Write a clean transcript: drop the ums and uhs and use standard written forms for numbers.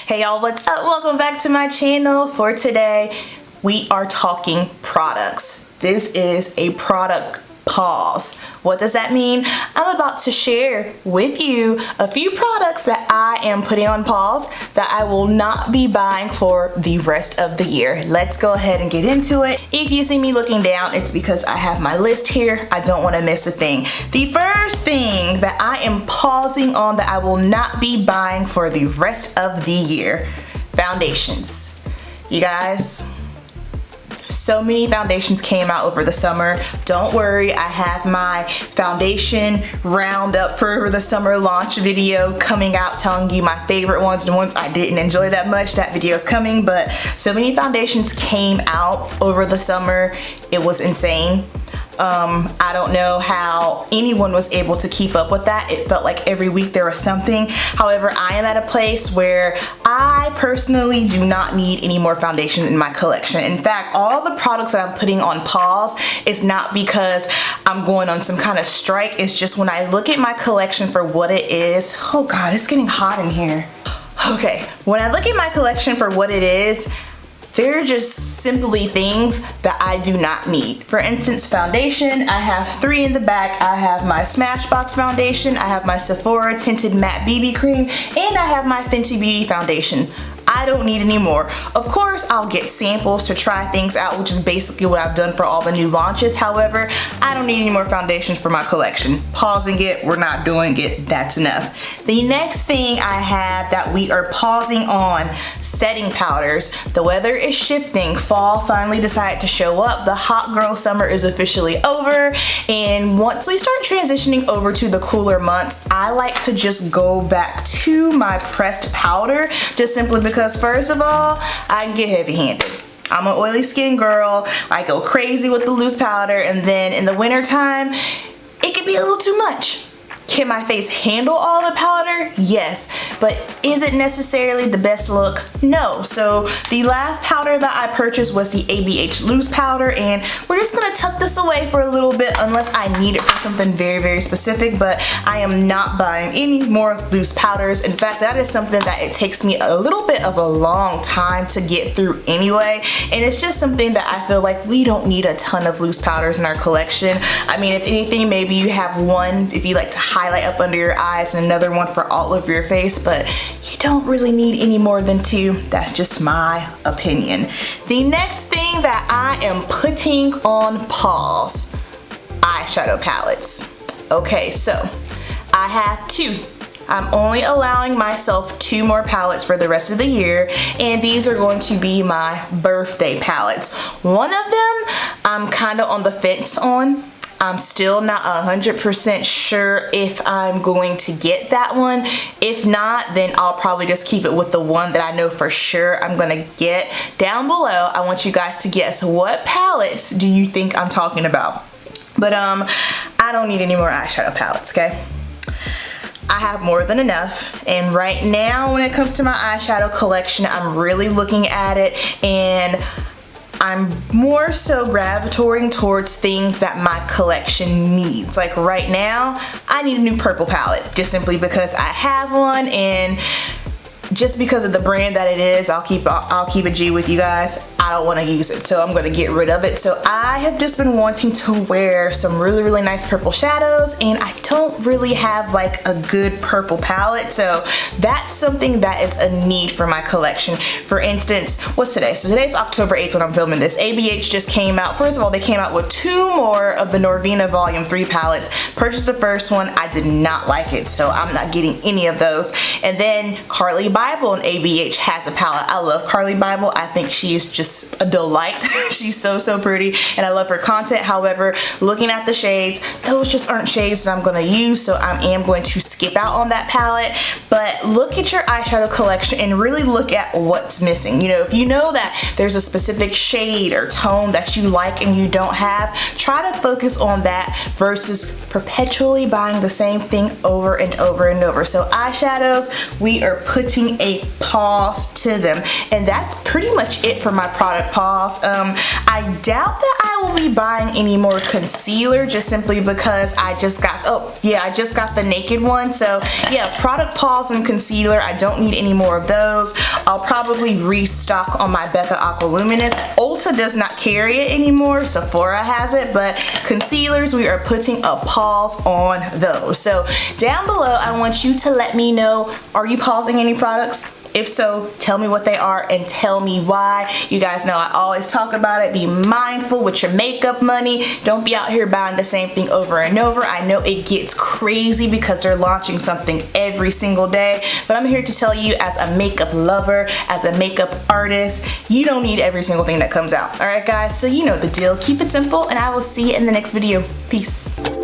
Hey y'all, what's up? Welcome back to my channel. For today, we are talking products. This is a product pause. What does that mean? I'm about to share with you a few products that I am putting on pause that I will not be buying for the rest of the year. Let's go ahead and get into it. If you see me looking down, it's because I have my list here. I don't want to miss a thing. The first thing that I am pausing on that I will not be buying for the rest of the year, foundations. You guys, so many foundations came out over the summer. Don't worry, I have my foundation roundup for the summer launch video coming out, telling you my favorite ones and ones I didn't enjoy that much. That video is coming, but so many foundations came out over the summer. It was insane. I don't know how anyone was able to keep up with that. It felt like every week there was something. However, I am at a place where I personally do not need any more foundation in my collection. In fact, all the products that I'm putting on pause is not because I'm going on some kind of strike. It's just when I look at my collection for what it is. Oh God, it's getting hot in here. Okay, when I look at my collection for what it is, they're just simply things that I do not need. For instance, foundation, I have 3 in the back. I have my Smashbox foundation, I have my Sephora Tinted Matte BB Cream, and I have my Fenty Beauty foundation. I don't need any more. Of course, I'll get samples to try things out, which is basically what I've done for all the new launches. However, I don't need any more foundations for my collection. Pausing it, we're not doing it, that's enough. The next thing I have that we are pausing on, setting powders. The weather is shifting. Fall finally decided to show up. The hot girl summer is officially over. And once we start transitioning over to the cooler months, I like to just go back to my pressed powder, just simply because first of all, I can get heavy-handed. I'm an oily skin girl. I go crazy with the loose powder, and then in the winter time, it can be a little too much. Can my face handle all the powder? Yes, but is it necessarily the best look? No. So the last powder that I purchased was the ABH loose powder, and we're just gonna tuck this away for a little bit unless I need it for something very, very specific, but I am not buying any more loose powders. In fact, that is something that it takes me a little bit of a long time to get through anyway, and it's just something that I feel like we don't need a ton of loose powders in our collection. I mean, if anything, maybe you have one if you like to highlight up under your eyes and another one for all over your face, but you don't really need any more than 2. That's just my opinion. The next thing that I am putting on pause, eyeshadow palettes. Okay, so I have 2. I'm only allowing myself 2 more palettes for the rest of the year, and these are going to be my birthday palettes. One of them I'm kind of on the fence on. I'm still not 100% sure if I'm going to get that one. If not, then I'll probably just keep it with the one that I know for sure I'm gonna get. Down below, I want you guys to guess, what palettes do you think I'm talking about? But I don't need any more eyeshadow palettes, okay? I have more than enough, and right now when it comes to my eyeshadow collection, I'm really looking at it, and I'm more so gravitating towards things that my collection needs. Like right now, I need a new purple palette, just simply because I have one, and just because of the brand that it is, I'll keep a G with you guys. I don't want to use it, so I'm going to get rid of it. So I have just been wanting to wear some really, really nice purple shadows, and I don't really have like a good purple palette, so that's something that is a need for my collection. For instance, what's today? So today's October 8th when I'm filming this. ABH just came out. First of all, they came out with 2 more of the Norvina Volume 3 palettes. Purchased the first one. I did not like it, so I'm not getting any of those. And then Carly Bible and ABH has a palette. I love Carly Bible. I think she is just a delight. She's so pretty, and I love her content. However, looking at the shades, those just aren't shades that I'm gonna use, so I am going to skip out on that palette. But look at your eyeshadow collection and really look at what's missing. You know, if you know that there's a specific shade or tone that you like and you don't have, try to focus on that versus perpetually buying the same thing over and over and over. So eyeshadows, we are putting a pause to them, and that's pretty much it for my product pause. I doubt that I will be buying any more concealer, just simply because I just got, I just got the Naked one. So yeah, product pause and concealer, I don't need any more of those. I'll probably restock on my Becca Aqua Luminous. Ulta does not carry it anymore, Sephora has it, but concealers, we are putting a pause on those. So down below, I want you to let me know, are you pausing any products? If so, tell me what they are and tell me why. You guys know I always talk about it. Be mindful with your makeup money. Don't be out here buying the same thing over and over. I know it gets crazy because they're launching something every single day, but I'm here to tell you, as a makeup lover, as a makeup artist, you don't need every single thing that comes out. All right, guys, so you know the deal. Keep it simple, and I will see you in the next video. Peace.